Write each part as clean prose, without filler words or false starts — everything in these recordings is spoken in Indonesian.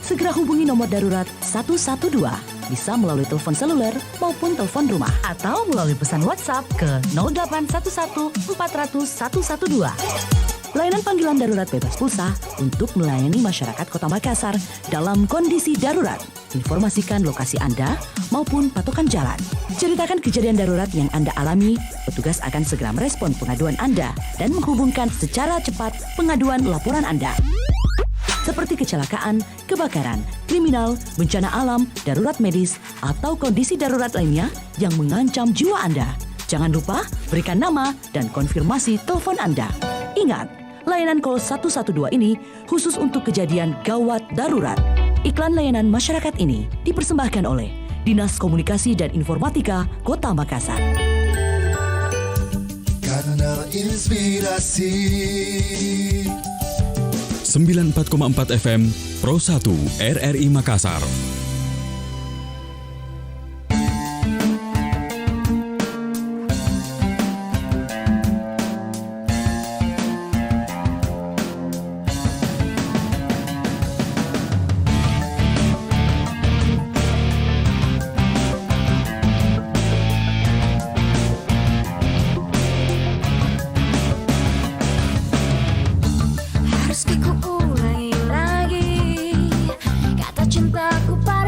segera hubungi nomor darurat 112. Bisa melalui telepon seluler maupun telepon rumah. Atau melalui pesan WhatsApp ke 0811 400 112. Layanan panggilan darurat bebas pulsa untuk melayani masyarakat Kota Makassar dalam kondisi darurat. Informasikan lokasi Anda maupun patokan jalan. Ceritakan kejadian darurat yang Anda alami, petugas akan segera merespon pengaduan Anda dan menghubungkan secara cepat pengaduan laporan Anda. Seperti kecelakaan, kebakaran, kriminal, bencana alam, darurat medis, atau kondisi darurat lainnya yang mengancam jiwa Anda. Jangan lupa berikan nama dan konfirmasi telepon Anda. Ingat, layanan call 112 ini khusus untuk kejadian gawat darurat. Iklan layanan masyarakat ini dipersembahkan oleh Dinas Komunikasi dan Informatika Kota Makassar. Kanal Inspirasi 94,4 FM Pro 1 RRI Makassar. Ku ulangi lagi kata cintaku pada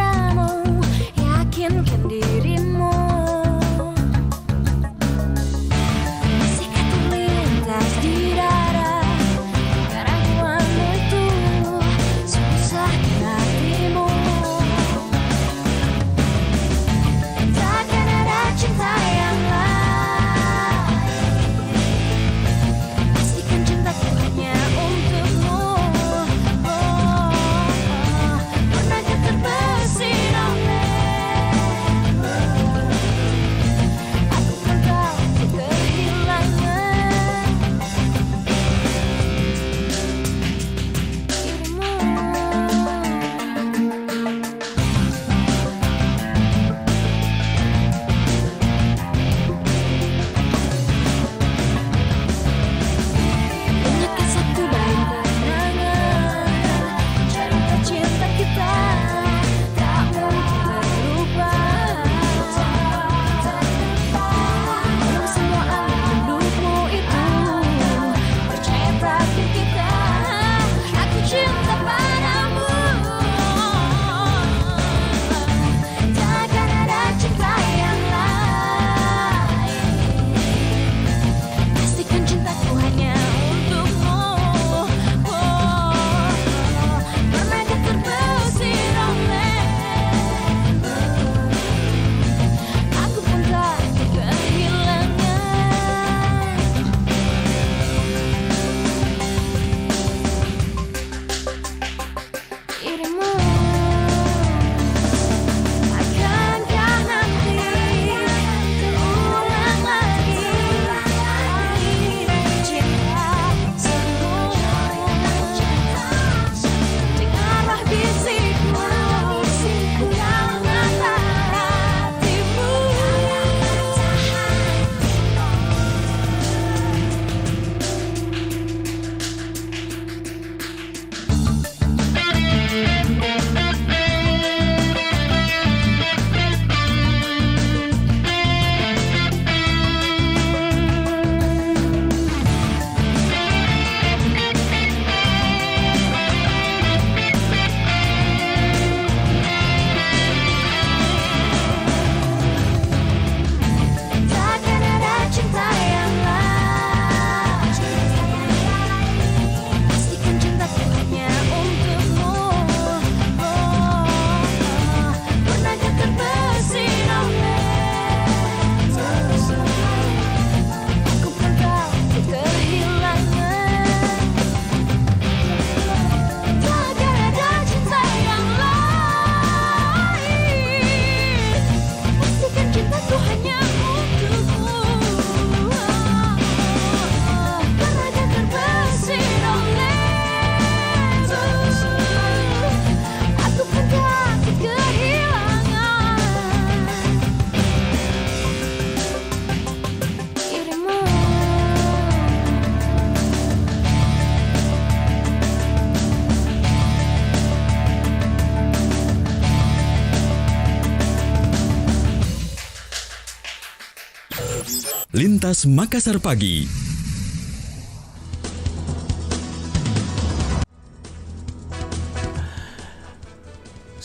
Lintas Makassar Pagi.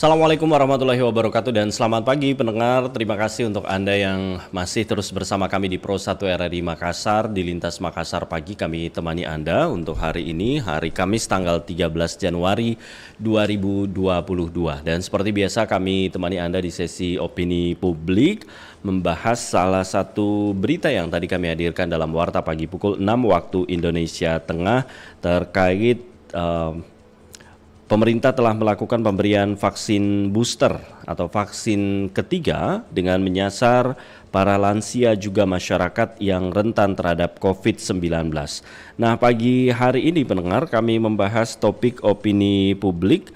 Assalamualaikum warahmatullahi wabarakatuh dan selamat pagi pendengar. Terima kasih untuk Anda yang masih terus bersama kami di Pro 1 RRI Makassar. Di Lintas Makassar Pagi kami temani Anda untuk hari ini, hari Kamis tanggal 13 Januari 2022. Dan seperti biasa kami temani Anda di sesi opini publik, membahas salah satu berita yang tadi kami hadirkan dalam Warta Pagi pukul 6 waktu Indonesia Tengah terkait pemerintah telah melakukan pemberian vaksin booster atau vaksin ketiga dengan menyasar para lansia juga masyarakat yang rentan terhadap COVID-19. Nah, pagi hari ini pendengar kami membahas topik opini publik.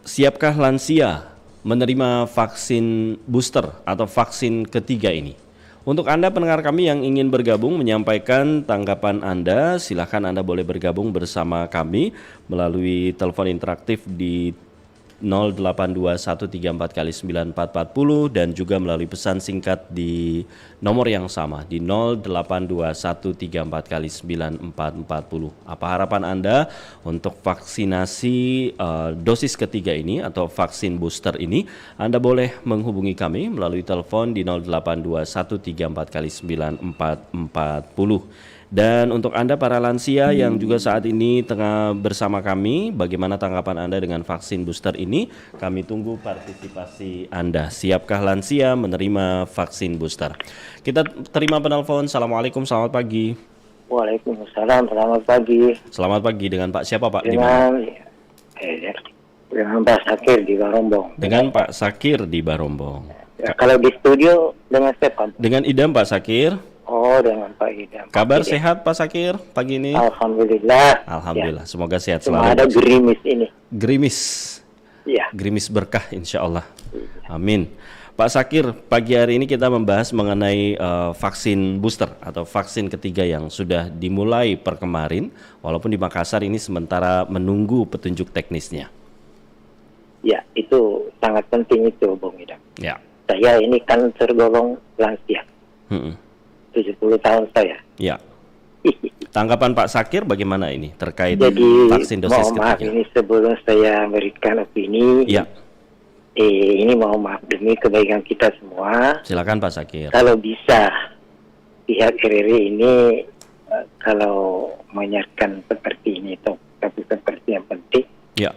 Siapkah lansia menerima vaksin booster atau vaksin ketiga ini? Untuk Anda pendengar kami yang ingin bergabung menyampaikan tanggapan Anda, silakan Anda boleh bergabung bersama kami melalui telepon interaktif di 082134kali9440 dan juga melalui pesan singkat di nomor yang sama di 082134kali9440. Apa harapan Anda untuk vaksinasi dosis ketiga ini atau vaksin booster ini? Anda boleh menghubungi kami melalui telepon di 082134kali9440. Dan untuk Anda para lansia yang juga saat ini tengah bersama kami, bagaimana tanggapan Anda dengan vaksin booster ini? Kami tunggu partisipasi Anda. Siapkah lansia menerima vaksin booster? Kita terima penelpon. Assalamualaikum, selamat pagi. Waalaikumsalam, selamat pagi. Selamat pagi, dengan Pak siapa Pak? Dengan Pak Sakir di Barombong. Dengan Pak Sakir di Barombong. Ya, kalau di studio dengan siapa? Dengan Idam Pak Sakir. Oh, dengan Pak Idam. Kabar sehat Pak Sakir pagi ini? Alhamdulillah. Alhamdulillah, Ya. semoga sehat Cuma selalu. ada gerimis ini. Gerimis. Iya. Gerimis berkah insya Allah. Amin. Pak Sakir, pagi hari ini kita membahas mengenai vaksin booster atau vaksin ketiga yang sudah dimulai per kemarin, walaupun di Makassar ini sementara menunggu petunjuk teknisnya. Ya, itu sangat penting itu, Bung Idam. Ya. Saya ini kan tergolong lansia. 70 tahun saya. Ya. Tanggapan Pak Sakir bagaimana ini terkait Jadi, vaksin dosis mohon maaf ketiga? ini sebelum saya berikan opini. Ya. Ini mohon maaf demi kebaikan kita semua. Silakan Pak Sakir. Kalau bisa pihak RRI ini kalau menyiarkan seperti ini tapi seperti yang penting. Ya.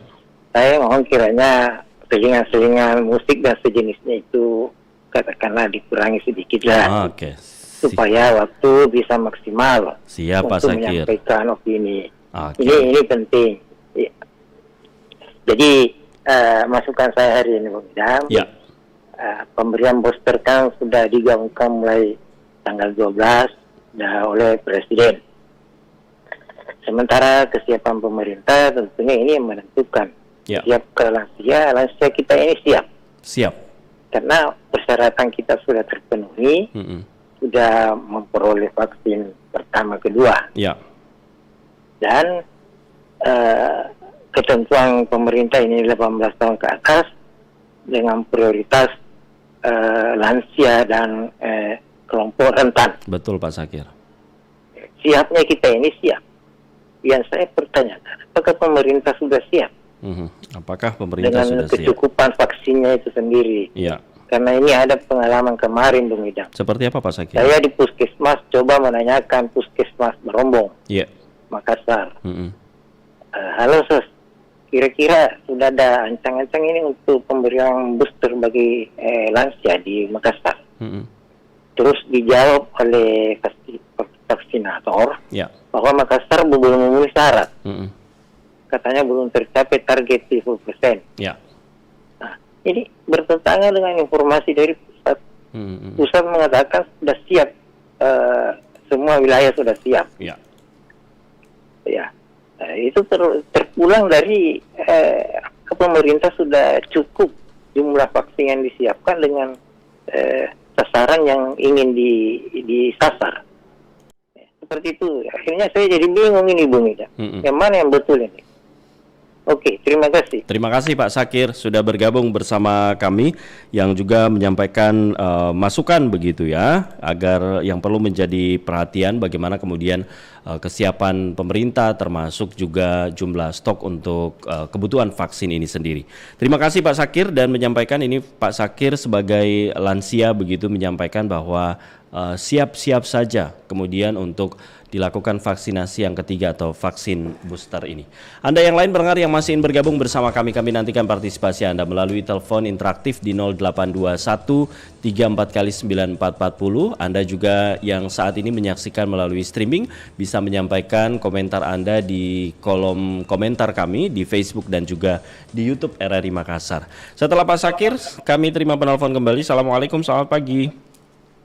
Saya mohon kiranya selingan-selingan musik dan sejenisnya itu katakanlah dikurangi sedikit lah. Oke. Supaya waktu bisa maksimal Siap Pak untuk Sakir. menyampaikan opini. Oke. Ini penting. Ya. Jadi masukan saya hari ini Bung Idam. Ya. Pemberian booster kan sudah digaungkan mulai tanggal 12 oleh Presiden. Sementara kesiapan pemerintah tentunya ini yang menentukan. Ya. Siap ke lansia kita ini siap. Siap. Karena persyaratan kita sudah terpenuhi, sudah memperoleh vaksin pertama kedua. Ya. Dan ketentuan pemerintah ini 18 tahun ke atas dengan prioritas lansia dan kelompok rentan. Betul Pak Sakir. Siapnya kita ini siap. Yang saya pertanyakan, apakah pemerintah sudah siap Apakah pemerintah dengan sudah siap? kecukupan vaksinnya itu sendiri? Iya. Karena ini ada pengalaman kemarin, Bung Idam. Seperti apa Pak Sakir? Saya di Puskesmas coba menanyakan Puskesmas Barombong, Iya. Makassar. Halo Sos, kira-kira sudah ada ancang-ancang ini untuk pemberian booster bagi lansia di Makassar? Terus dijawab oleh vaksinator bahwa Makassar belum memenuhi syarat. Katanya belum tercapai target 30%. Ya. Nah, ini bertentangan dengan informasi dari pusat. Pusat mengatakan sudah siap, semua wilayah sudah siap. Ya. Ya, itu terpulang dari pemerintah sudah cukup jumlah vaksin yang disiapkan dengan sasaran yang ingin disasar. Seperti itu. Akhirnya saya jadi bingung ini, Bung Ida. Yang mana yang betul ini? Oke, terima kasih. Terima kasih Pak Sakir sudah bergabung bersama kami yang juga menyampaikan masukan begitu ya, agar yang perlu menjadi perhatian bagaimana kemudian kesiapan pemerintah termasuk juga jumlah stok untuk kebutuhan vaksin ini sendiri. Terima kasih Pak Sakir, dan menyampaikan ini Pak Sakir sebagai lansia begitu menyampaikan bahwa siap-siap saja kemudian untuk dilakukan vaksinasi yang ketiga atau vaksin booster ini. Anda yang lain pendengar yang masih ingin bergabung bersama kami nantikan partisipasi Anda melalui telepon interaktif di 0821 34 kali 9440. Anda juga yang saat ini menyaksikan melalui streaming bisa menyampaikan komentar Anda di kolom komentar kami di Facebook dan juga di YouTube RRI Makassar. Setelah Pak Sakir, kami terima penelpon kembali. Assalamualaikum, selamat pagi.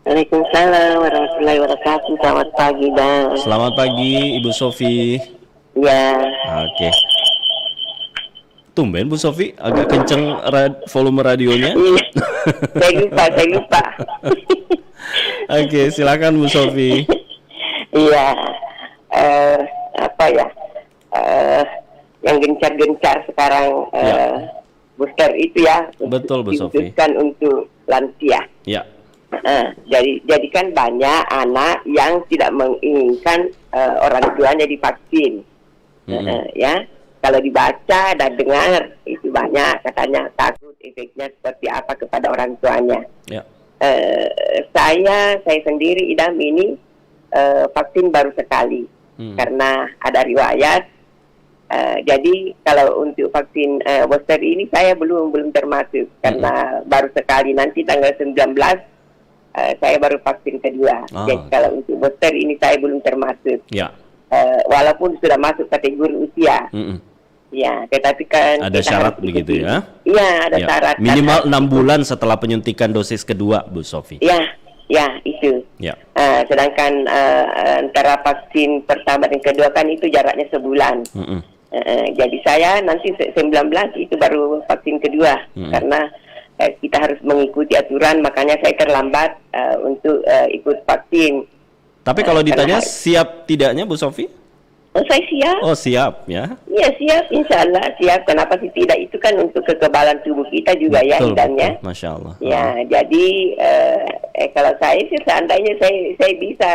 Waalaikumsalam warahmatullahi wabarakatuh. Selamat pagi, Dan. Selamat pagi, Ibu Sofi. Ya. Oke. Tumben Bu Sofi, agak kenceng volume radionya. Saya lupa. Oke, silakan Bu Sofi. Iya. Yang gencar-gencar sekarang booster itu ya. Betul Bu Sofi. Dikhususkan untuk lansia. Ya. Jadi kan banyak anak yang tidak menginginkan orang tuanya divaksin. Ya, kalau dibaca dan dengar itu banyak katanya takut efeknya seperti apa kepada orang tuanya. Ya. Saya sendiri idam ini vaksin baru sekali karena ada riwayat. Jadi kalau untuk vaksin booster ini saya belum termasuk karena baru sekali, nanti tanggal 19 saya baru vaksin kedua. Jadi kalau untuk booster ini saya belum termasuk. Ya. Walaupun sudah masuk kategori usia. Ya, tetapi kan ada syarat begitu ya? Iya, ada syarat. Minimal 6 bulan setelah penyuntikan dosis kedua, Bu Sofi. Ya, itu. Ya. Sedangkan antara vaksin pertama dan kedua kan itu jaraknya sebulan. Jadi saya nanti 19 itu baru vaksin kedua karena kita harus mengikuti aturan, makanya saya terlambat untuk ikut vaksin. Tapi kalau ditanya siap tidaknya Bu Sofi? Saya siap. Oh siap ya? Iya siap, insya Allah siap. Kenapa sih tidak? Itu kan untuk kekebalan tubuh kita juga ya, hidangnya. Masya Allah. Ya, jadi kalau saya sih seandainya saya bisa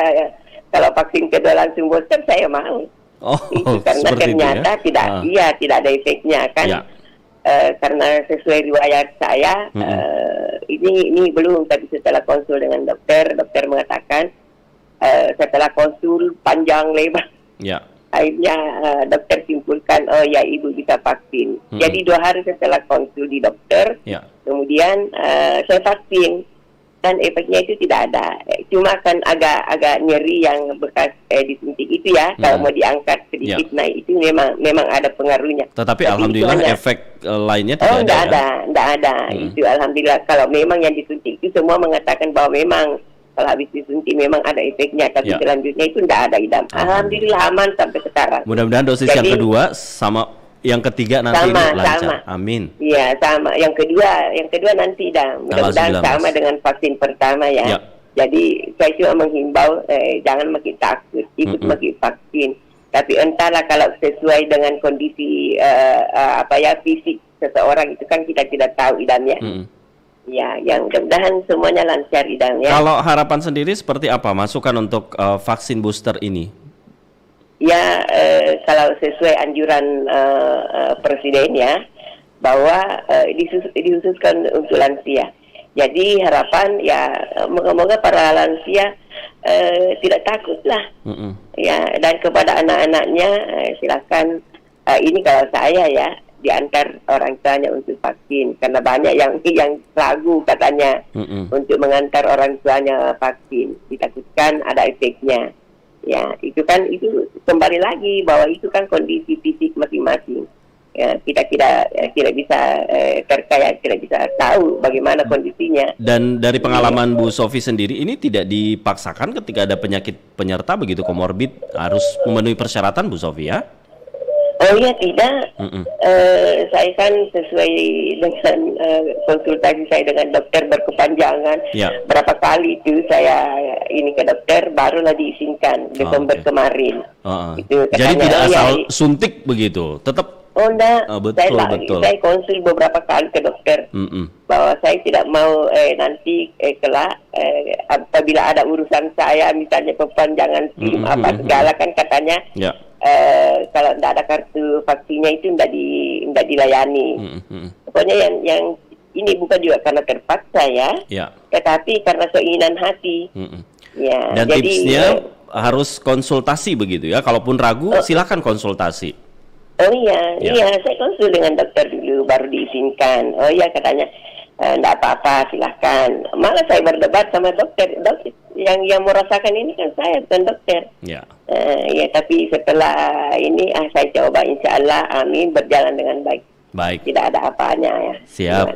kalau vaksin kedua langsung booster saya mau. Itu karena ternyata tidak ada efeknya kan. Ya. Karena sesuai riwayat saya ini belum, tapi setelah konsul dengan dokter mengatakan setelah konsul panjang lebar akhirnya dokter simpulkan ya ibu bisa vaksin. Jadi 2 hari setelah konsul di dokter kemudian saya vaksin dan efeknya itu tidak ada, cuma kan agak nyeri yang bekas disuntik itu ya. Kalau mau diangkat sedikit, nah itu memang ada pengaruhnya. Tetapi alhamdulillah efek lainnya tidak ada. Tidak ada. Itu alhamdulillah. Kalau memang yang disuntik itu semua mengatakan bahwa memang kalau habis disuntik memang ada efeknya, tapi selanjutnya itu tidak ada, idam. Alhamdulillah aman sampai sekarang. Mudah-mudahan dosis yang kedua sama yang ketiga nanti lancar. Amin. Iya, sama. Yang kedua nanti dah. Mudah-mudahan sama dengan vaksin pertama ya. Jadi saya cuma menghimbau jangan makin takut, ikut makin vaksin. Tapi entahlah kalau sesuai dengan kondisi fisik seseorang itu kan kita tidak tahu idamnya. Ya, yang mudah-mudahan semuanya lancar idamnya. Kalau harapan sendiri seperti apa masukan untuk vaksin booster ini? Ya, kalau sesuai anjuran Presiden ya, bahwa dikhususkan untuk lansia. Jadi harapan ya moga-moga para lansia tidak takutlah. Ya, dan kepada anak-anaknya silakan ini kalau saya ya diantar orang tuanya untuk vaksin, karena banyak yang ragu katanya untuk mengantar orang tuanya vaksin, ditakutkan ada efeknya. Ya, itu kembali lagi bahwa itu kan kondisi fisik masing-masing. Ya, kita tidak bisa terkaya, tidak bisa tahu bagaimana kondisinya. Dan dari pengalaman Bu Sofi sendiri, ini tidak dipaksakan ketika ada penyakit penyerta begitu komorbid harus memenuhi persyaratan Bu Sofi ya? Oh iya, tidak. Saya kan sesuai dengan konsultasi saya dengan dokter berkepanjangan. Berapa kali itu saya ini ke dokter, barulah diizinkan Desember kemarin. Jadi tidak asal suntik begitu, tetap Oh enggak, betul. Saya konsul beberapa kali ke dokter bahwa saya tidak mau nanti kelak apabila ada urusan saya, misalnya perpanjangan SIM segala kan katanya kalau tidak ada kartu vaksinnya itu tidak dilayani. Pokoknya yang ini bukan juga karena terpaksa ya, tetapi karena keinginan hati. Ya, dan jadi, tipsnya harus konsultasi begitu ya. Kalaupun ragu, silakan konsultasi. Oh iya, saya konsul dengan dokter dulu baru diizinkan. Oh iya katanya enggak apa-apa, silakan. Malah saya berdebat sama dokter yang merasakan ini kan saya bukan dokter. Ya, tapi setelah ini saya coba, insya Allah, amin, berjalan dengan baik. Tidak ada apanya ya. Siap.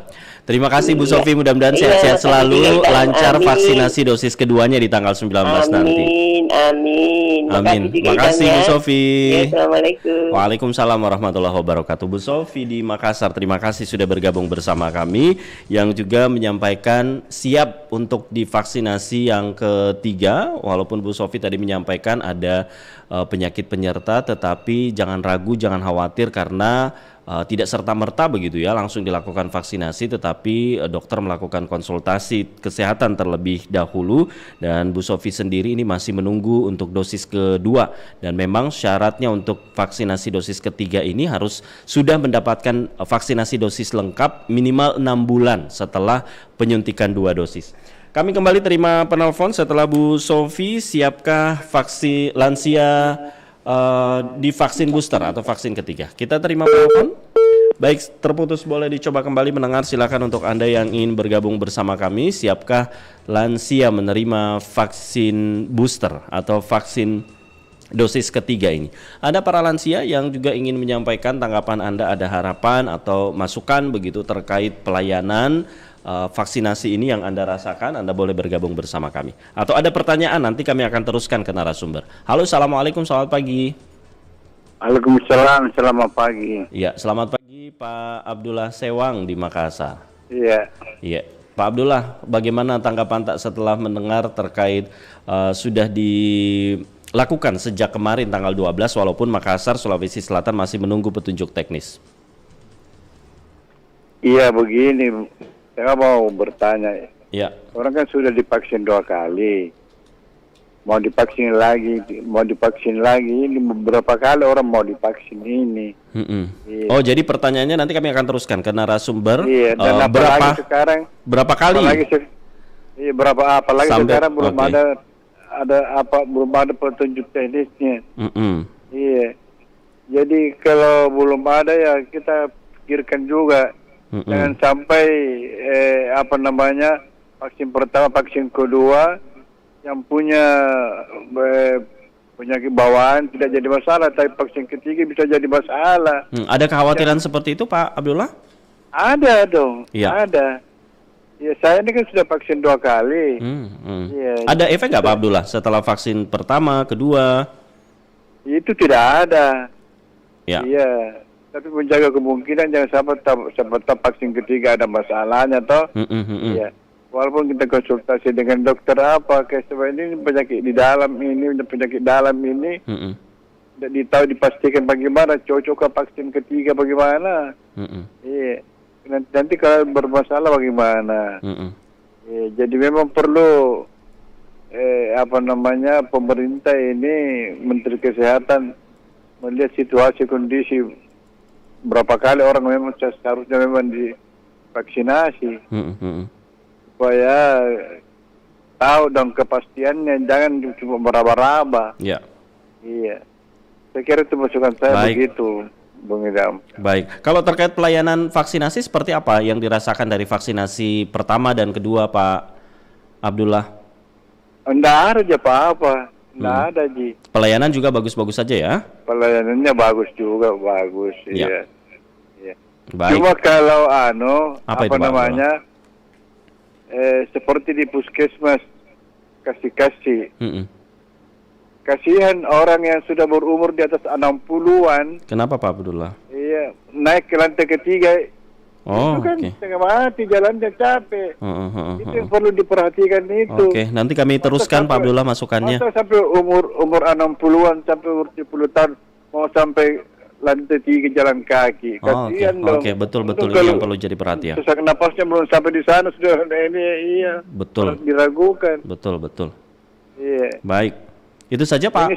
Terima kasih Bu Sofi, mudah-mudahan sehat-sehat selalu, lancar vaksinasi dosis keduanya di tanggal 19 nanti. Amin. Makasih Bu Sofi. Assalamualaikum. Waalaikumsalam warahmatullahi wabarakatuh. Bu Sofi di Makassar, terima kasih sudah bergabung bersama kami, yang juga menyampaikan siap untuk divaksinasi yang ketiga. Walaupun Bu Sofi tadi menyampaikan ada penyakit penyerta, tetapi jangan ragu, jangan khawatir karena tidak serta-merta begitu ya langsung dilakukan vaksinasi, tetapi dokter melakukan konsultasi kesehatan terlebih dahulu, dan Bu Sofi sendiri ini masih menunggu untuk dosis kedua, dan memang syaratnya untuk vaksinasi dosis ketiga ini harus sudah mendapatkan vaksinasi dosis lengkap minimal 6 bulan setelah penyuntikan 2 dosis. Kami kembali terima penelpon setelah Bu Sofi. Siapkah vaksin lansia divaksin booster atau vaksin ketiga? Kita terima penelpon. Baik, terputus, boleh dicoba kembali mendengar. Silakan untuk Anda yang ingin bergabung bersama kami. Siapkah lansia menerima vaksin booster atau vaksin dosis ketiga ini? Ada para lansia yang juga ingin menyampaikan tanggapan Anda, ada harapan atau masukan begitu terkait pelayanan vaksinasi ini yang Anda rasakan. Anda boleh bergabung bersama kami. Atau ada pertanyaan, nanti kami akan teruskan ke narasumber. Halo, assalamualaikum, selamat pagi. Waalaikumsalam, selamat pagi. Iya, selamat pagi Pak Abdullah Sewang di Makassar. Iya. Pak Abdullah, bagaimana tanggapan tak setelah mendengar terkait sudah dilakukan sejak kemarin tanggal 12, walaupun Makassar, Sulawesi Selatan masih menunggu petunjuk teknis? Iya, begini, saya mau bertanya. Ya. Orang kan sudah divaksin 2 kali, mau divaksin lagi, ini beberapa kali orang mau divaksin ini. Iya. Oh, jadi pertanyaannya nanti kami akan teruskan ke narasumber. Iya, dan apalagi sekarang berapa kali? Apalagi sekarang belum belum ada petunjuk teknisnya. Iya. Jadi kalau belum ada ya kita pikirkan juga. Jangan sampai vaksin pertama, vaksin kedua yang punya penyakit bawaan tidak jadi masalah, tapi vaksin ketiga bisa jadi masalah. Ada kekhawatiran seperti itu Pak Abdullah? Ada dong, ada. Ya, saya ini kan sudah vaksin 2 kali. Ya, ada efek nggak Pak Abdullah setelah vaksin pertama, kedua? Itu tidak ada. Ya. Iya. Tapi menjaga kemungkinan jangan sampai vaksin ketiga ada masalahnya toh. Iya. Walaupun kita konsultasi dengan dokter ini penyakit dalam ini tidak dipastikan bagaimana cocok ke vaksin ketiga bagaimana. Iya. Nanti kalau bermasalah bagaimana. Iya, jadi memang perlu pemerintah ini, Menteri Kesehatan melihat situasi kondisi. Berapa kali orang memang seharusnya memang divaksinasi supaya tahu dong kepastiannya, jangan cuma meraba-raba. Iya. Saya kira itu masukan saya. Begitu, Bung Idam. Baik. Kalau terkait pelayanan vaksinasi seperti apa yang dirasakan dari vaksinasi pertama dan kedua Pak Abdullah? Enggak ada aja apa-apa. Enggak ada, Ji. Pelayanan juga bagus-bagus saja ya? Pelayanannya bagus juga, bagus. Iya. Baik. Cuma kalau seperti di puskesmas kasih kasihan orang yang sudah berumur di atas 60-an. Kenapa Pak Abdullah? Iya, naik ke lantai ketiga. Itu kan setengah mati, jalannya capek. Itu yang perlu diperhatikan itu. Oke, nanti kami teruskan Pak Abdullah masukannya. Masa sampai umur 60-an sampai umur 70 tahun mau sampai lantai 3 jalan kaki. Kasihan dong. Oke, betul ini yang perlu jadi perhatian. Sesak napasnya belum sampai di sana sudah ini betul. Diragukan. Betul. Iya. Baik. Itu saja, Pak.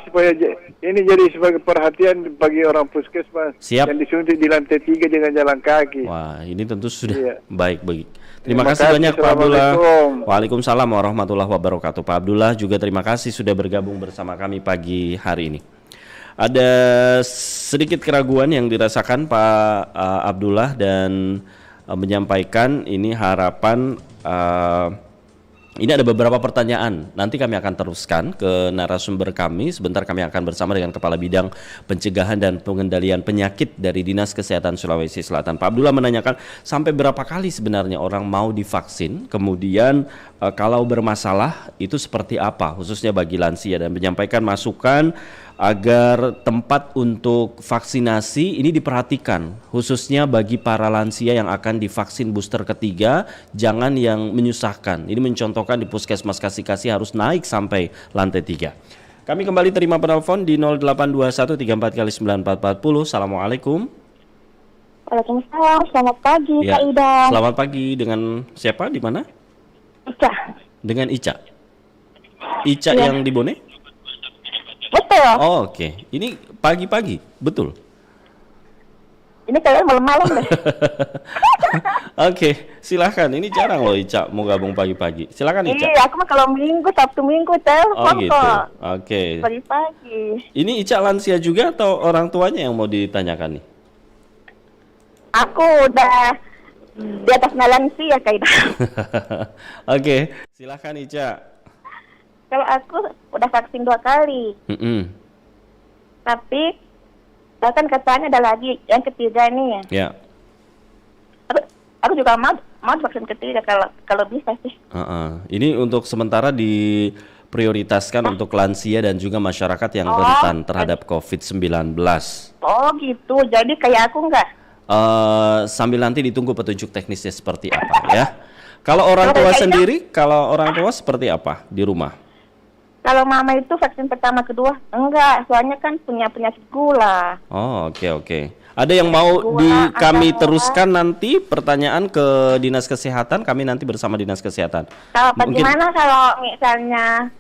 Ini jadi sebagai perhatian bagi orang puskesmas. Siap. Yang disuntik di lantai 3 dengan jalan kaki. Wah, ini tentu sudah baik. Terima kasih banyak Pak Abdullah. Waalaikumsalam warahmatullahi wabarakatuh. Pak Abdullah juga terima kasih sudah bergabung bersama kami pagi hari ini. Ada sedikit keraguan yang dirasakan Pak Abdullah dan menyampaikan ini harapan. Ini ada beberapa pertanyaan. Nanti kami akan teruskan ke narasumber kami. Sebentar kami akan bersama dengan Kepala Bidang Pencegahan dan Pengendalian Penyakit dari Dinas Kesehatan Sulawesi Selatan. Pak Abdullah menanyakan sampai berapa kali sebenarnya orang mau divaksin. Kemudian kalau bermasalah itu seperti apa khususnya bagi lansia, dan menyampaikan masukan agar tempat untuk vaksinasi ini diperhatikan khususnya bagi para lansia yang akan divaksin booster ketiga, jangan yang menyusahkan. Ini mencontohkan di puskesmas Kasih harus naik sampai lantai 3. Kami kembali terima penelpon di 0821 34 kali 9440. Assalamualaikum. Waalaikumsalam, selamat pagi Kak Ida. Selamat pagi, dengan siapa, di mana? Ica. Dengan Ica yang di Bone? Betul. Oh, oke. Ini pagi-pagi, betul. Ini kayaknya malam-malam deh. Oke, silahkan. Ini jarang loh Ica mau gabung pagi-pagi. Silakan Ica. Iya, aku mah kalau Sabtu Minggu telepon gitu. kok. Oke. Pagi-pagi. Ini Ica lansia juga atau orang tuanya yang mau ditanyakan nih? Aku udah di atas lansia Kak Ida. Oke, silahkan Ica. Kalau aku udah vaksin 2 kali. Tapi bahkan katanya ada lagi yang ketiga nih. Ya. Aku juga mau vaksin ketiga kalau bisa sih. Ini untuk sementara diprioritaskan untuk lansia dan juga masyarakat yang rentan terhadap COVID-19. Oh gitu, jadi kayak aku enggak? Sambil nanti ditunggu petunjuk teknisnya seperti apa ya. Kalau orang tua sendiri, kalau orang tua seperti apa di rumah? Kalau mama itu vaksin pertama kedua enggak, soalnya kan punya penyakit gula. Oh, oke. Ada yang mau kami teruskan nanti pertanyaan ke Dinas Kesehatan, kami nanti bersama Dinas Kesehatan. Bagaimana kalau misalnya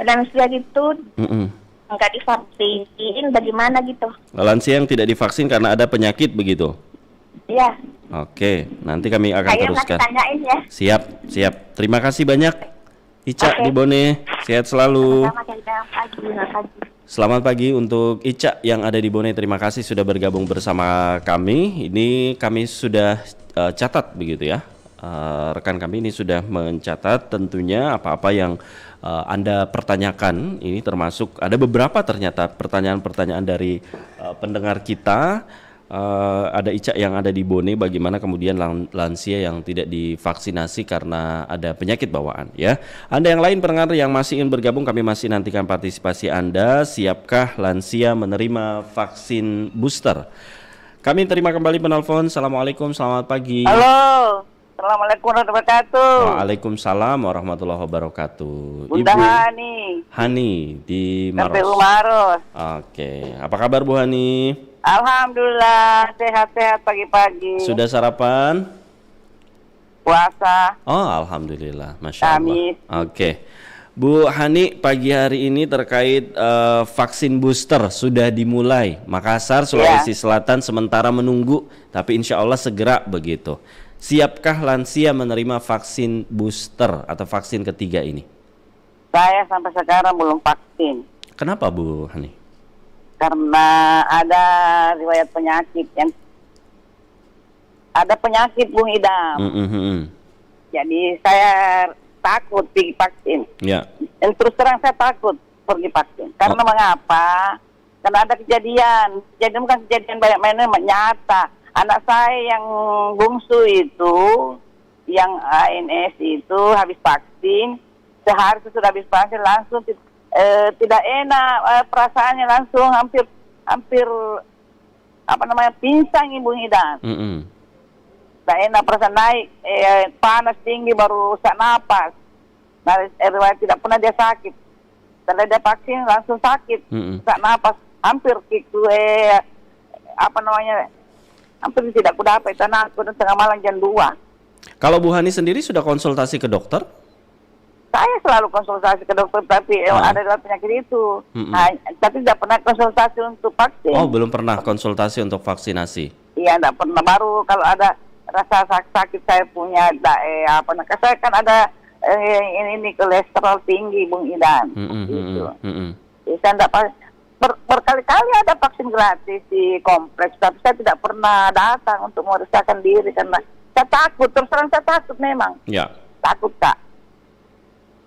lansia gitu enggak divaksin, bagaimana gitu? Lansia yang tidak divaksin karena ada penyakit begitu? Iya. Oke, nanti kami akan teruskan. Tanyain ya. Siap. Terima kasih banyak. Ica di Bone, sehat selalu. Selamat pagi untuk Ica yang ada di Bone. Terima kasih sudah bergabung bersama kami. Ini kami sudah catat begitu ya. Rekan kami ini sudah mencatat tentunya apa-apa yang Anda pertanyakan. Ini termasuk ada beberapa ternyata pertanyaan-pertanyaan dari pendengar kita. Ada Ica yang ada di Bone, bagaimana kemudian lansia yang tidak divaksinasi karena ada penyakit bawaan ya. Anda yang lain pendengar yang masih ingin bergabung, kami masih nantikan partisipasi Anda. Siapkah lansia menerima vaksin booster? Kami terima kembali penelpon. Assalamualaikum, selamat pagi. Halo, Assalamualaikum warahmatullahi wabarakatuh. Waalaikumsalam warahmatullahi wabarakatuh. Bunda Ibu Hani di Maros. KPU Maros. Oke, apa kabar Bu Hani? Alhamdulillah, sehat-sehat pagi-pagi. Sudah sarapan? Puasa. Oh, alhamdulillah, masya Allah. Kamis. Oke, Bu Hani, pagi hari ini terkait vaksin booster sudah dimulai. Makassar, Sulawesi Selatan sementara menunggu, tapi insya Allah segera begitu. Siapkah lansia menerima vaksin booster atau vaksin ketiga ini? Saya sampai sekarang belum vaksin. Kenapa Bu Hani? Karena ada riwayat penyakit yang ada penyakit Bung Idam. Jadi saya takut pergi vaksin. Ya. Dan terus terang saya takut pergi vaksin. Karena mengapa? Karena ada kejadian. Jadi bukan kejadian banyak mainnya, nyata. Anak saya yang bungsu itu, yang ANS itu habis vaksin, sehari sudah habis vaksin langsung tidak enak perasaannya, langsung hampir pingsan Ibu Hidan. Tidak enak perasaan, naik panas tinggi, baru sesak napas. Tidak pernah dia sakit. Setelah dia vaksin langsung sakit, sesak napas, hampir hampir tidak kudapat karena aku tengah malam jam 2. Kalau Bu Hani sendiri sudah konsultasi ke dokter? Saya selalu konsultasi ke dokter, tapi ada penyakit itu. Tapi tidak pernah konsultasi untuk vaksin. Oh, belum pernah konsultasi untuk vaksinasi? Iya, tidak pernah. Baru kalau ada rasa sakit saya punya, saya kan ada ini kolesterol tinggi, Bung Idan. Gitu. Saya tidak berkali-kali ada vaksin gratis di kompleks, tapi saya tidak pernah datang untuk memeriksakan diri karena saya takut. Terus terang saya takut memang. Ya. Takut, Kak.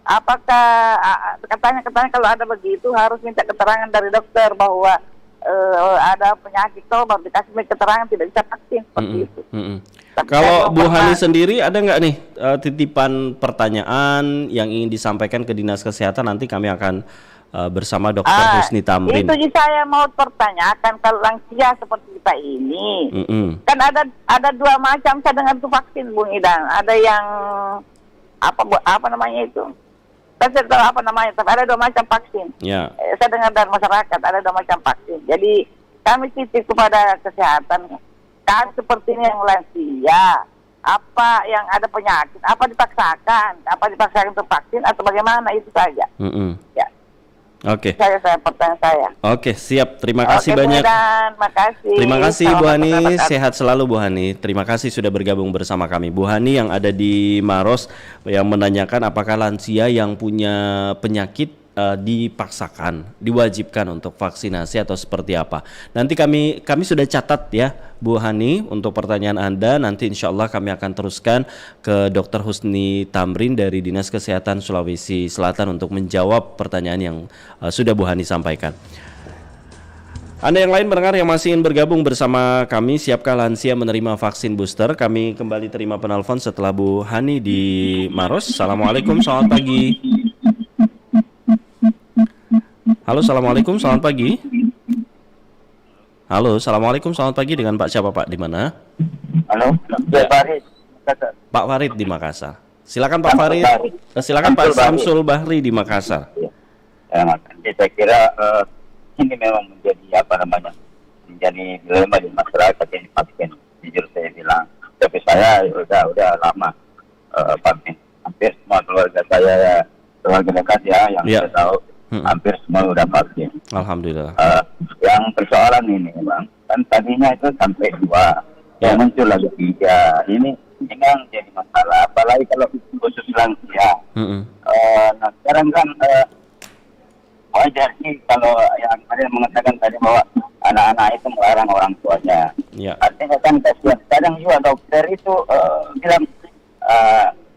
Apakah katanya kalau ada begitu harus minta keterangan dari dokter bahwa ada penyakit baru dikasih keterangan tidak bisa vaksin seperti itu. Kalau Bu Hani sendiri ada nggak nih titipan pertanyaan yang ingin disampaikan ke Dinas Kesehatan? Nanti kami akan bersama Dr. Husni Tamrin. Itu saya mau pertanyakan, kalau lansia seperti kita ini, kan ada dua macam cadangan untuk vaksin, Bung Idan. Ada yang apa namanya itu? Saya tahu apa namanya, tapi ada dua macam vaksin. Ya. Saya dengar dari masyarakat ada dua macam vaksin. Jadi kami titip kepada kesehatan, kan seperti ini yang lansia, apa yang ada penyakit, apa dipaksakan untuk vaksin atau bagaimana, itu saja. Ya. Oke. Saya pertanyaan saya. Oke, siap. Terima kasih banyak. Makasih. Terima kasih Bu Hani. Sehat selalu Bu Hani. Terima kasih sudah bergabung bersama kami. Bu Hani yang ada di Maros yang menanyakan apakah lansia yang punya penyakit dipaksakan, diwajibkan untuk vaksinasi atau seperti apa. Nanti kami sudah catat ya Bu Hani untuk pertanyaan Anda. Nanti insya Allah kami akan teruskan ke Dr. Husni Tamrin dari Dinas Kesehatan Sulawesi Selatan untuk menjawab pertanyaan yang sudah Bu Hani sampaikan. Anda yang lain pendengar yang masih ingin bergabung bersama kami, siapkah lansia menerima vaksin booster? Kami kembali terima penelpon setelah Bu Hani di Maros. Assalamualaikum, selamat pagi. Halo, assalamualaikum, selamat pagi. Halo, assalamualaikum, selamat pagi. Dengan Pak siapa Pak? Di mana? Halo, Ya. Farid. Pak Farid di Makassar. Silakan Pak Farid. Silakan Pak Samsul Bahri di Makassar. Saya kira ini memang menjadi dilema di masyarakat yang vaksin. Jujur saya bilang, tapi saya udah lama vaksin. Hampir semua keluarga saya, keluarga dekat yang saya tahu. Hampir semua udah vaksin. Alhamdulillah. Yang persoalan ini Bang, kan tadinya itu sampai 2, yang muncul lagi 3. Ini memang jadi masalah, apalagi kalau khusus lansia. Nah sekarang kan wajar sih kalau yang ada yang mengatakan tadi bahwa anak-anak itu melarang orang tuanya. Artinya kan kadang juga dokter itu bilang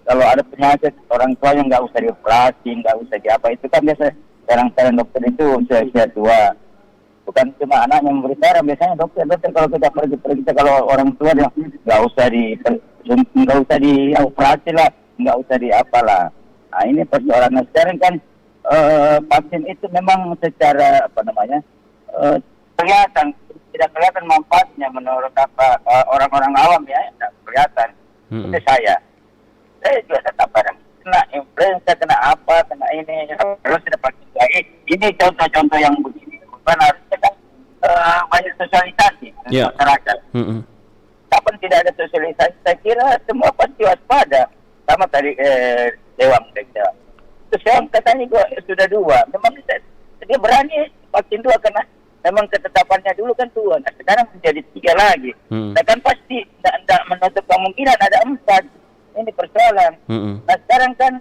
kalau ada penyakit orang tuanya nggak usah dioperasi, nggak usah diapa, itu kan biasa. Sekarang dokter itu usia 2, bukan cuma anak yang memberi saran. Biasanya dokter kalau kita pergi kalau orang tua dia nggak usah dioperasi lah, nggak usah diapalah. Nah ini persoalannya sekarang kan vaksin itu memang secara tidak kelihatan manfaatnya menurut orang-orang awam ya, tidak kelihatan. Itu saya juga tetap kena influenza, kena apa, kena ini, terus tidak vaksin lagi. Ini contoh-contoh yang begini. Bukan harusnya kan banyak sosialisasi masyarakat. Kapan tidak ada sosialisasi, saya kira semua pasti waspada. Sama tadi Dewan Dekda. Terus saya katanya sudah 2. Memang dia berani vaksin 2 karena memang ketetapannya dulu kan 2. Nah sekarang menjadi 3 lagi. Nah kan pasti tidak menutup kemungkinan ada 4. Ini persoalan. Nah sekarang kan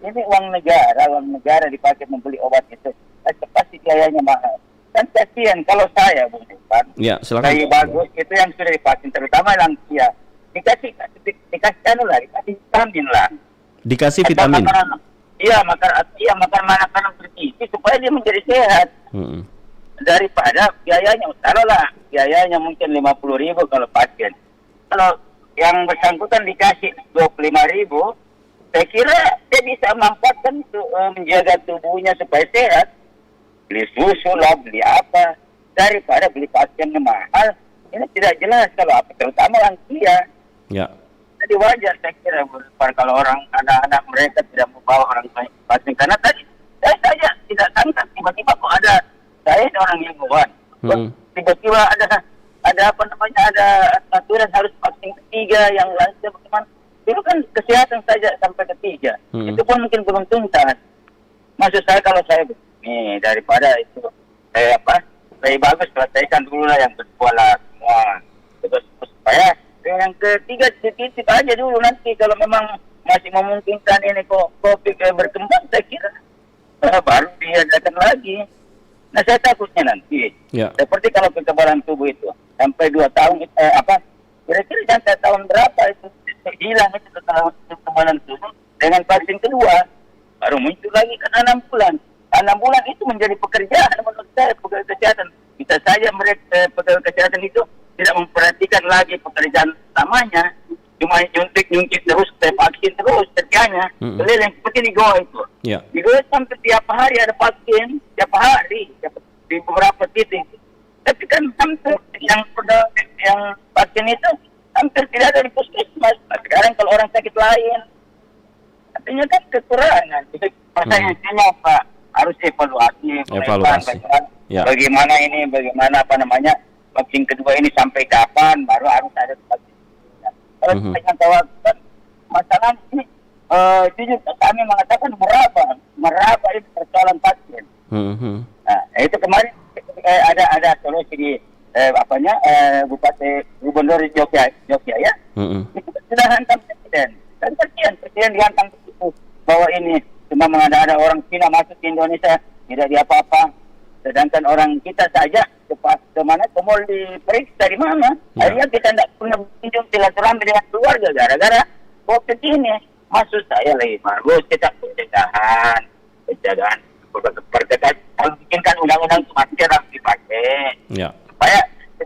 ini uang negara dipakai membeli obat itu. Pasti biayanya mahal. Kan kasihan kalau saya Bung Depan. Ya, silakan. Bayi bagus itu yang sudah divaksin, terutama lansia. Dikasih vitamin lah. Dikasih vitamin. Makan makanan bergizi supaya dia menjadi sehat. Daripada biayanya, taruhlah biayanya mungkin 50.000 kalau pasien. Kalau yang bersangkutan dikasih 25.000, saya kira dia bisa manfaatkan untuk menjaga tubuhnya supaya sehat. Beli susu lah, beli apa, daripada beli vaksinnya mahal. Ini tidak jelas kalau apa, terutama lansia. Ya. Jadi wajar saya kira kalau orang anak-anak mereka tidak membawa orang tua vaksin. Karena tadi saya saja tidak sangka tiba-tiba kok ada saya orang ilmuwan. Tiba-tiba ada ada aturan harus vaksin ketiga yang lansia bagaimana. Dulu kan kesehatan saja sampai ketiga. Itu pun mungkin belum tuntas. Maksud saya kalau saya begini, daripada itu lebih bagus selesaikan dulu lah yang bersekolah semua. Terus supaya yang ketiga titip aja dulu, nanti kalau memang masih memungkinkan ini COVID berkembang, saya kira baru diadakan lagi. Nah, saya takutnya nanti seperti kalau kekebalan tubuh itu sampai 2 tahun kira-kira sampai tahun berapa itu hilang itu kekebalan tubuh, dengan vaksin kedua baru muncul lagi kan 6 bulan. 6 bulan itu menjadi pekerjaan menurut saya, pegawai kesehatan. Bisa saja mereka pegawai kesehatan itu tidak memperhatikan lagi pekerjaan utamanya, cuma nyuntik terus, vaksin terus kerjanya. Keliling seperti di Goa itu. Di Goa sampai tiap hari ada vaksin, tiap hari di beberapa titik. Tapi kan hampir yang vaksin itu hampir tidak ada di puskesmas. Sekarang kalau orang sakit lain, artinya kan kekurangan. Jadi pertanyaannya Pak, harus evaluasi. Bagaimana vaksin kedua ini sampai kapan baru harus ada vaksin. Kalau kita tahu masalah ini, jujur kami mengatakan meraba itu persoalan vaksin. Nah, itu kemarin ada solusi di Gubernur Jogja ya. Itu sudah hantam presiden. Dan presiden dihantam itu bahwa ini cuma ada orang Cina masuk ke Indonesia tidak diapa-apa. Sedangkan orang kita saja ke mana ke mall diperiksa di mana. Akhirnya kita tidak pernah berkunjung silaturahmi dengan keluarga gara-gara COVID ini. Maksud saya lebih bagus kita pencegahan. Kalau bikinkan undang-undang kematian harus dipakai. Supaya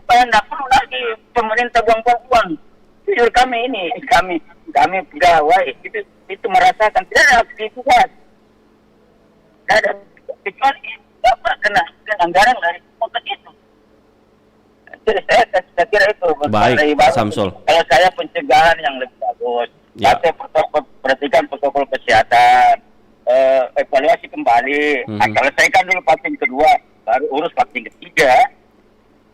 tidak perlu lagi pemerintah buang-buang uang. Jujur kami pegawai itu merasakan tidak ada aktivitas. Tidak ada kecuali kena anggaran dari kota itu. Jadi saya kira itu. Baik, Pak Samsul. Kalau saya pencegahan yang lebih bagus. Saya perhatikan protokol kesehatan, evaluasi kembali. Kalau saya kan dulu vaksin kedua, baru urus vaksin ketiga.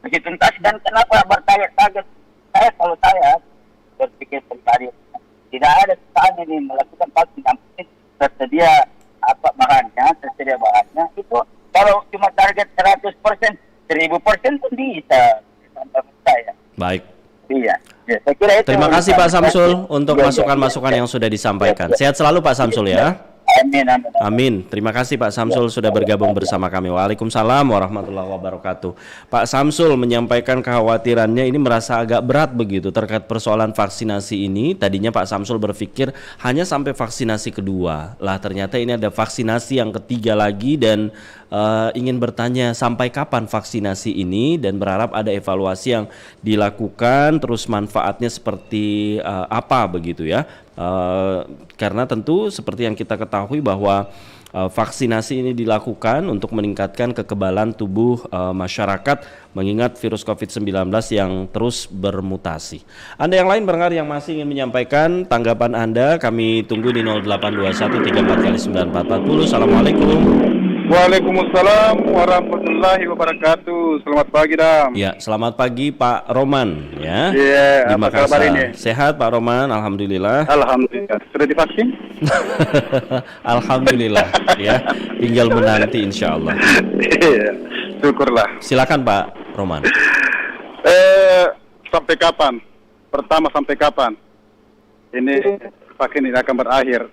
Masih tuntas. Dan kenapa bertanya-tanya? Saya berpikir pribadi, tidak ada saat ini melakukan vaksin yang tersedia bahannya itu. Kalau cuma target 100%, 1000% pun bisa. Saya. Baik. Iya. Ya, saya kira itu. Terima kasih Pak Samsul untuk masukan-masukan yang sudah disampaikan. Sehat selalu Pak Samsul ya. Amin. Terima kasih Pak Samsul sudah bergabung bersama kami. Waalaikumsalam warahmatullahi wabarakatuh. Pak Samsul menyampaikan kekhawatirannya ini merasa agak berat begitu terkait persoalan vaksinasi ini. Tadinya Pak Samsul berpikir hanya sampai vaksinasi kedua. Lah ternyata ini ada vaksinasi yang ketiga lagi dan ingin bertanya sampai kapan vaksinasi ini dan berharap ada evaluasi yang dilakukan terus manfaatnya seperti apa begitu ya. Karena tentu seperti yang kita ketahui bahwa vaksinasi ini dilakukan untuk meningkatkan kekebalan tubuh masyarakat mengingat virus COVID-19 yang terus bermutasi. Anda yang lain barangkali yang masih ingin menyampaikan tanggapan Anda, kami tunggu di 082134 Assalamualaikum. Waalaikumsalam warahmatullahi wabarakatuh. Selamat pagi, Dam. Ya, selamat pagi Pak Roman ya. Iya, apa kabar ini? Sehat Pak Roman, alhamdulillah. Alhamdulillah. Sudah divaksin? Alhamdulillah ya. Tinggal menanti insyaallah. Iya, syukurlah. Silakan Pak Roman. Sampai kapan? Pertama sampai kapan? Ini vaksin ini akan berakhir.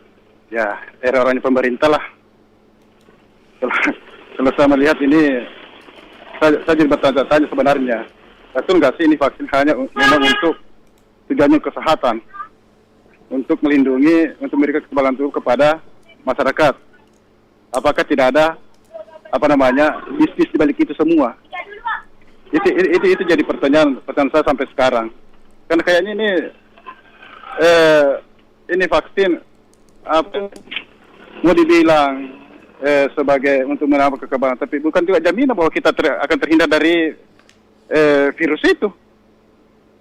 Ya, errornya pemerintah lah. Kalau saya melihat ini, saya jadi bertanya-tanya sebenarnya, betul nggak sih ini vaksin hanya memang untuk tujuannya kesehatan, untuk melindungi, untuk memberikan kekebalan tubuh kepada masyarakat? Apakah tidak ada bisnis di balik itu semua? Itu jadi pertanyaan saya sampai sekarang. Karena kayaknya ini vaksin mau dibilang sebagai untuk menambah kekebalan, tapi bukan juga jaminan bahwa kita akan terhindar dari virus itu.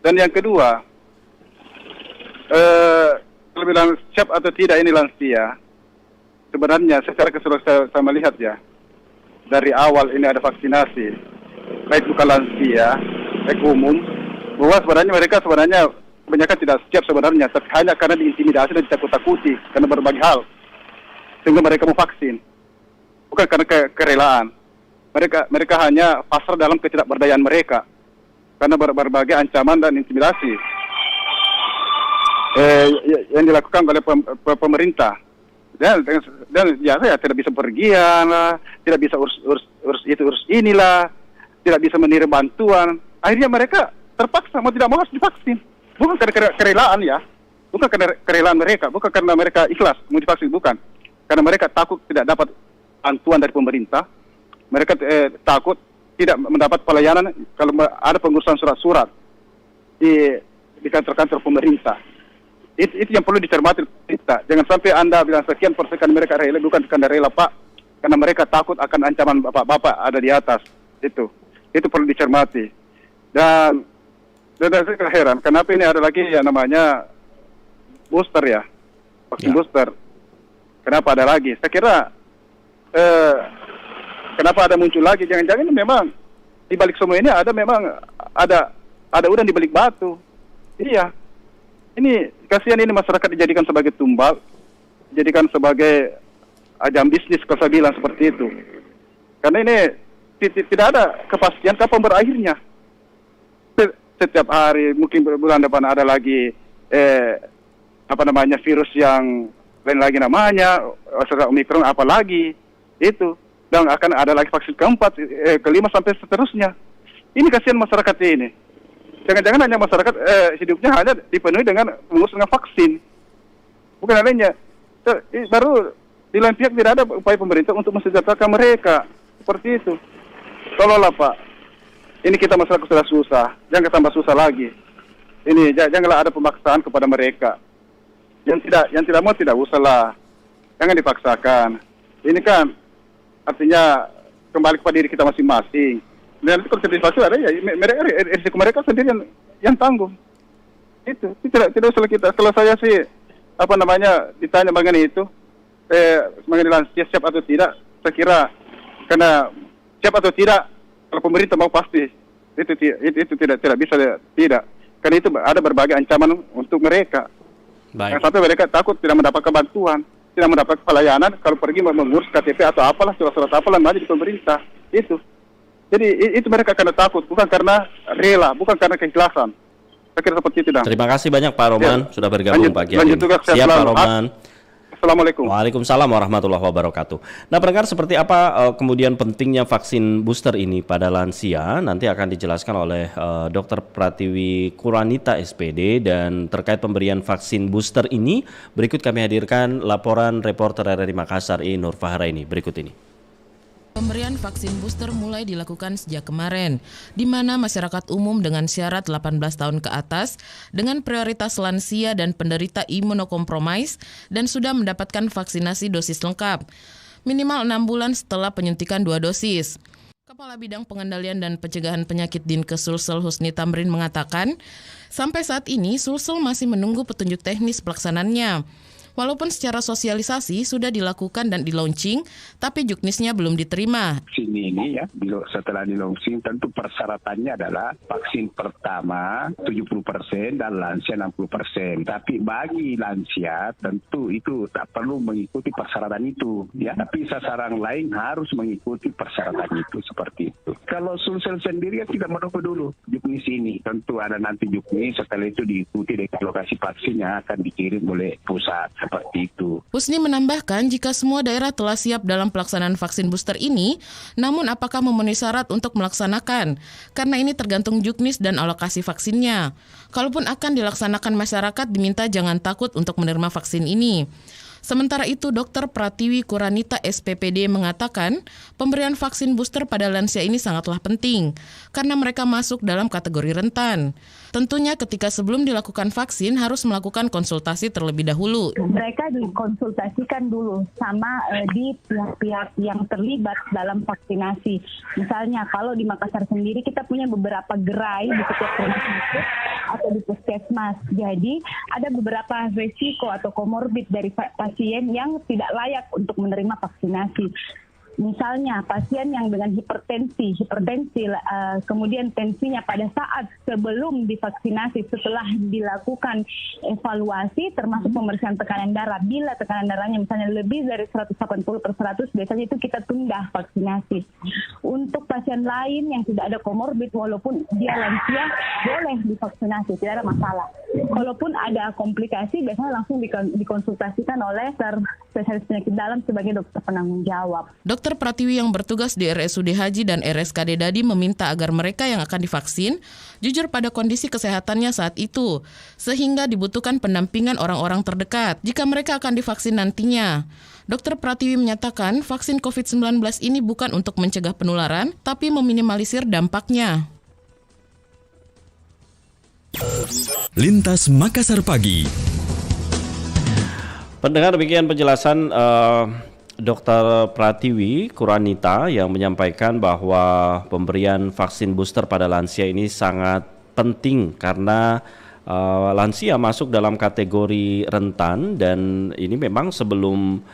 Dan yang kedua, kalau bilang siap atau tidak ini lansia, sebenarnya secara keseluruhan saya melihat ya, dari awal ini ada vaksinasi, baik bukan lansia umum bahwa mereka kebanyakan tidak siap sebenarnya, tapi hanya karena diintimidasi dan ditakut-takuti karena berbagai hal sehingga mereka mau vaksin, bukan karena kerelaan. Mereka hanya pasrah dalam ketidakberdayaan mereka karena berbagai ancaman dan intimidasi yang dilakukan oleh pemerintah. Dan ya tidak bisa pergian lah, tidak bisa urus inilah, tidak bisa menerima bantuan. Akhirnya mereka terpaksa mau tidak mau harus divaksin. Bukan karena kerelaan ya, bukan karena kerelaan mereka, bukan karena mereka ikhlas mau divaksin, bukan. Karena mereka takut tidak dapat bantuan dari pemerintah, mereka takut tidak mendapat pelayanan kalau ada pengurusan surat-surat di kantor-kantor pemerintah. Itu yang perlu dicermati kita. Jangan sampai Anda bilang sekian persen mereka rela, bukan karena rela Pak, karena mereka takut akan ancaman bapak-bapak ada di atas. Itu perlu dicermati. Dan saya heran, kenapa ini ada lagi yang namanya booster ya, vaksin booster. Kenapa ada lagi? Saya kira kenapa ada muncul lagi? Jangan-jangan memang di balik semua ini ada udang di balik batu. Iya. Ini kasihan, ini masyarakat dijadikan sebagai tumbal, dijadikan sebagai ajang bisnis kalau saya bilang seperti itu. Karena ini tidak ada kepastian kapan berakhirnya. Setiap hari, mungkin bulan depan ada lagi virus yang lain lagi namanya, Omikron apa lagi itu, dan akan ada lagi vaksin keempat, kelima sampai seterusnya. Ini kasihan masyarakat ini. Jangan-jangan hanya masyarakat hidupnya hanya dipenuhi dengan mengurus dengan vaksin, bukan lainnya. Baru di lain pihak tidak ada upaya pemerintah untuk mensejahterakan mereka seperti itu. Tolonglah Pak, ini kita masyarakat sudah susah, jangan tambah susah lagi. Ini janganlah ada pemaksaan kepada mereka. Yang tidak mau tidak usahlah, jangan dipaksakan. Ini kan artinya kembali kepada diri kita masing-masing. Dan itu kalau sertifikasi ada ya risiko mereka sendiri yang tanggung. Itu tidak usah kita. Kalau saya sih ditanya mengenai itu, mengenai lansia siap atau tidak, saya kira karena siap atau tidak kalau pemerintah mau pasti itu tidak bisa tidak. Karena itu ada berbagai ancaman untuk mereka. Baik. Sampai mereka takut tidak mendapatkan bantuan, tidak mendapat pelayanan kalau pergi mengurus KTP atau apalah surat-surat apalah di pemerintah itu. Jadi itu mereka karena takut, bukan karena rela, bukan karena keikhlasan. Saya kira seperti itu. Terima kasih banyak Pak Roman sudah bergabung pagi hari ini. Siap Pak Roman. Assalamualaikum. Waalaikumsalam warahmatullahi wabarakatuh. Nah, pendengar, seperti apa kemudian pentingnya vaksin booster ini pada lansia? Nanti akan dijelaskan oleh Dr. Pratiwi Kuranita SPD, dan terkait pemberian vaksin booster ini berikut kami hadirkan laporan reporter RRI Makassar Nur Fahraini berikut ini. Pemberian vaksin booster mulai dilakukan sejak kemarin, di mana masyarakat umum dengan syarat 18 tahun ke atas dengan prioritas lansia dan penderita imunokompromis dan sudah mendapatkan vaksinasi dosis lengkap, minimal 6 bulan setelah penyuntikan 2 dosis. Kepala Bidang Pengendalian dan Pencegahan Penyakit Dinkes Sulsel Husni Tamrin mengatakan, sampai saat ini Sulsel masih menunggu petunjuk teknis pelaksanaannya. Walaupun secara sosialisasi sudah dilakukan dan di-launching, tapi juknisnya belum diterima. Vaksin ini ya, setelah di-launching tentu persyaratannya adalah vaksin pertama 70% dan lansia 60%. Tapi bagi lansia tentu itu tak perlu mengikuti persyaratan itu. Ya, tapi sasaran lain harus mengikuti persyaratan itu seperti itu. Kalau Sulsel sendiri ya tidak menunggu dulu juknis ini. Tentu ada nanti juknis, setelah itu diikuti dengan lokasi vaksin yang akan dikirim oleh pusat. Seperti itu. Husni menambahkan, jika semua daerah telah siap dalam pelaksanaan vaksin booster ini, namun apakah memenuhi syarat untuk melaksanakan? Karena ini tergantung juknis dan alokasi vaksinnya. Kalaupun akan dilaksanakan, masyarakat diminta jangan takut untuk menerima vaksin ini. Sementara itu, Dr. Pratiwi Kuranita SPPD mengatakan, pemberian vaksin booster pada lansia ini sangatlah penting, karena mereka masuk dalam kategori rentan. Tentunya ketika sebelum dilakukan vaksin harus melakukan konsultasi terlebih dahulu. Mereka dikonsultasikan dulu sama di pihak-pihak yang terlibat dalam vaksinasi. Misalnya kalau di Makassar sendiri kita punya beberapa gerai di setiap rumah sakit atau di puskesmas. Jadi ada beberapa resiko atau komorbid dari pasien yang tidak layak untuk menerima vaksinasi. Misalnya pasien yang dengan hipertensi, kemudian tensinya pada saat sebelum divaksinasi, setelah dilakukan evaluasi termasuk pemeriksaan tekanan darah, bila tekanan darahnya misalnya lebih dari 180/100, biasanya itu kita tunda vaksinasi. Untuk pasien lain yang tidak ada komorbid, walaupun dia lansia, boleh divaksinasi, tidak ada masalah. Kalaupun ada komplikasi, biasanya langsung dikonsultasikan oleh spesialis penyakit dalam sebagai dokter penanggung jawab. Dr. Pratiwi yang bertugas di RSUD Haji dan RSKD Dadi meminta agar mereka yang akan divaksin jujur pada kondisi kesehatannya saat itu, sehingga dibutuhkan pendampingan orang-orang terdekat jika mereka akan divaksin nantinya. Dr. Pratiwi menyatakan vaksin COVID-19 ini bukan untuk mencegah penularan, tapi meminimalisir dampaknya. Lintas Makassar Pagi. Pendengar, demikian penjelasan Dr. Pratiwi Kuranita yang menyampaikan bahwa pemberian vaksin booster pada lansia ini sangat penting karena lansia masuk dalam kategori rentan, dan ini memang sebelum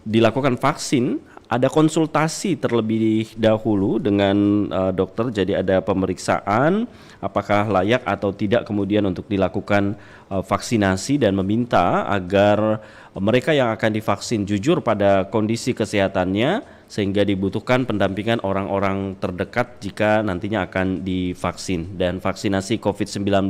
dilakukan vaksin ada konsultasi terlebih dahulu dengan dokter, jadi ada pemeriksaan apakah layak atau tidak kemudian untuk dilakukan vaksinasi, dan meminta agar mereka yang akan divaksin jujur pada kondisi kesehatannya sehingga dibutuhkan pendampingan orang-orang terdekat jika nantinya akan divaksin. Dan vaksinasi COVID-19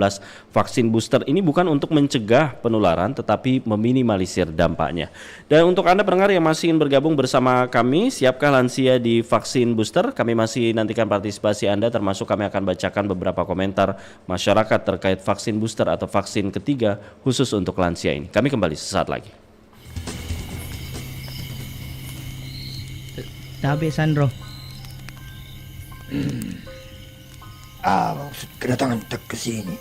vaksin booster ini bukan untuk mencegah penularan tetapi meminimalisir dampaknya. Dan untuk Anda pendengar yang masih ingin bergabung bersama kami, siapkah lansia di vaksin booster? Kami masih nantikan partisipasi Anda, termasuk kami akan bacakan beberapa komentar masyarakat terkait vaksin booster atau vaksin ketiga khusus untuk lansia ini. Kami kembali sesaat lagi. Tabe Sandro. Maksud kedatangan kita ke sini.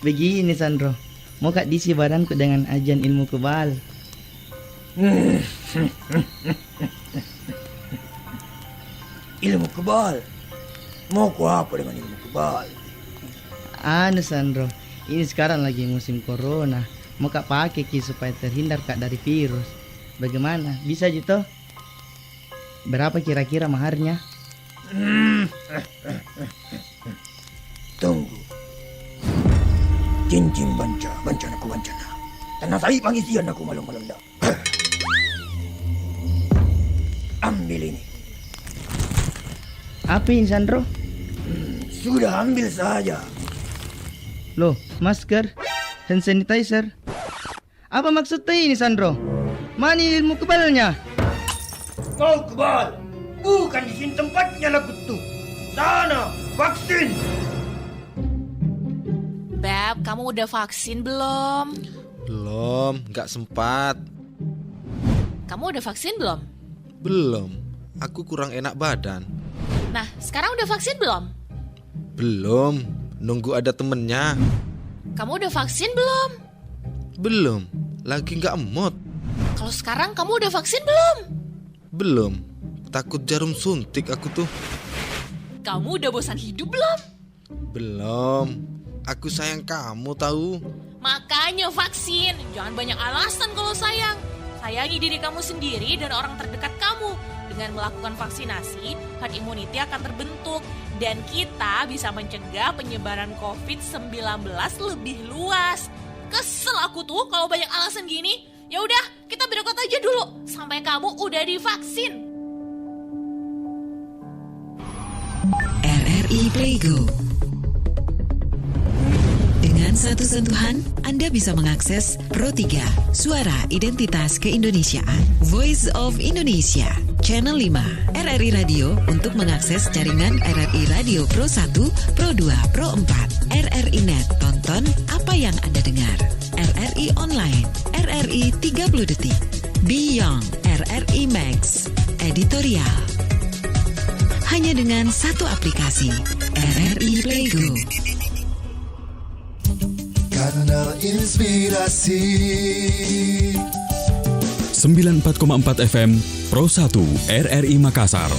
Begini Sandro, mau kak diisi badanku dengan ajian ilmu kebal. Ilmu kebal? Mau ku apa dengan ilmu kebal? Anu Sandro, ini sekarang lagi musim corona. Mau kak pakai supaya terhindar kak dari virus. Bagaimana? Bisa gitu? Berapa kira-kira maharnya? Tunggu. Cincin bancana ku bancana. Tanah saya pangisian aku malam-malam dah. Ambil ini. Apa ini Sandro? Sudah ambil saja. Loh, masker, hand sanitizer. Apa maksudnya ini Sandro? Mana ilmu kebalnya? Kau kebal, bukan di sini tempatnya lah kutu. Sana, vaksin. Beb, kamu udah vaksin belum? Belum, nggak sempat. Kamu udah vaksin belum? Belum, aku kurang enak badan. Nah, sekarang udah vaksin belum? Belum, nunggu ada temennya. Kamu udah vaksin belum? Belum, lagi nggak mood. Kalau sekarang kamu udah vaksin belum? Belum, takut jarum suntik aku tuh. Kamu udah bosan hidup belum? Belum, aku sayang kamu tahu. Makanya vaksin, jangan banyak alasan kalau sayang. Sayangi diri kamu sendiri dan orang terdekat kamu. Dengan melakukan vaksinasi, herd immunity akan terbentuk dan kita bisa mencegah penyebaran COVID-19 lebih luas. Kesel aku tuh kalau banyak alasan gini. Ya udah, kita berangkat aja dulu sampai kamu udah divaksin. RRI Playgo. Dengan satu sentuhan, Anda bisa mengakses Pro 3, Suara Identitas Keindonesiaan, Voice of Indonesia, Channel 5, RRI Radio untuk mengakses jaringan RRI Radio Pro 1, Pro 2, Pro 4, RRI Net, tonton apa yang Anda dengar, RRI Online, RRI 30 Detik, Beyond, RRI Max, Editorial. Hanya dengan satu aplikasi, RRI Playgo. Kanal Inspirasi 94,4 FM Pro 1 RRI Makassar.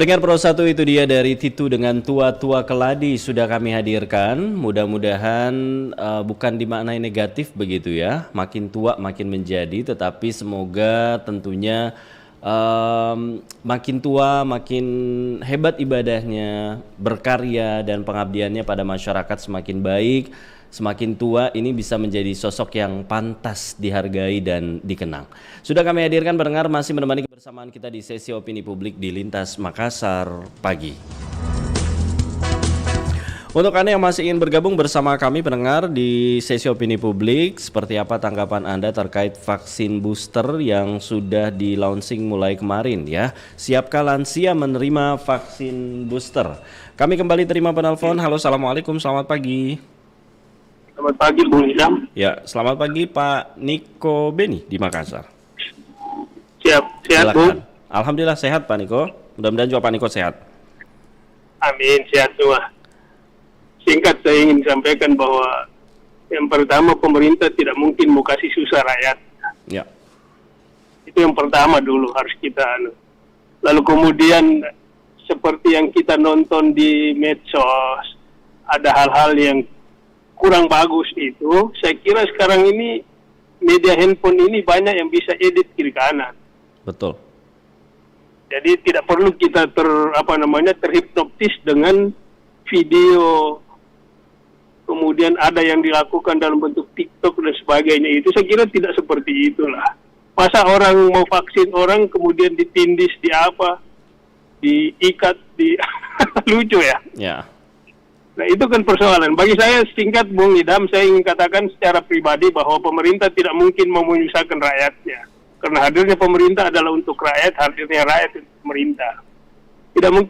Pendengar Pro 1, itu dia dari Titu dengan Tua-Tua Keladi sudah kami hadirkan. Mudah-mudahan bukan dimaknai negatif begitu ya, makin tua makin menjadi, tetapi semoga tentunya makin tua makin hebat ibadahnya, berkarya dan pengabdiannya pada masyarakat semakin baik. Semakin tua ini bisa menjadi sosok yang pantas dihargai dan dikenang. Sudah kami hadirkan pendengar, masih menemani kebersamaan kita di sesi opini publik di Lintas Makassar Pagi. Untuk Anda yang masih ingin bergabung bersama kami pendengar di sesi opini publik, seperti apa tanggapan Anda terkait vaksin booster yang sudah di-launching mulai kemarin ya? Siapkah lansia menerima vaksin booster? Kami kembali terima penelpon. Halo, assalamualaikum, selamat pagi. Selamat pagi Bung Idam. Ya, selamat pagi Pak Niko Beni di Makassar. Sehat Bu? Alhamdulillah sehat Pak Niko. Mudah-mudahan juga Pak Niko sehat. Amin, sehat semua. Singkat saya ingin sampaikan bahwa yang pertama, pemerintah tidak mungkin mau kasih susah rakyat. Ya. Itu yang pertama dulu harus kita Lalu kemudian seperti yang kita nonton di medsos, ada hal-hal yang kurang bagus itu. Saya kira sekarang ini media handphone ini banyak yang bisa edit kiri kanan. Betul. Jadi tidak perlu kita terhipnotis dengan video. Kemudian ada yang dilakukan dalam bentuk TikTok dan sebagainya. Itu saya kira tidak seperti itulah. Masa orang mau vaksin orang kemudian ditindis, diikat, lucu ya. Ya. Nah itu kan persoalan. Bagi saya singkat Bung Idam, saya ingin katakan secara pribadi bahwa pemerintah tidak mungkin mau menyusahkan rakyatnya. Karena hadirnya pemerintah adalah untuk rakyat, hadirnya rakyat untuk pemerintah. Tidak mungkin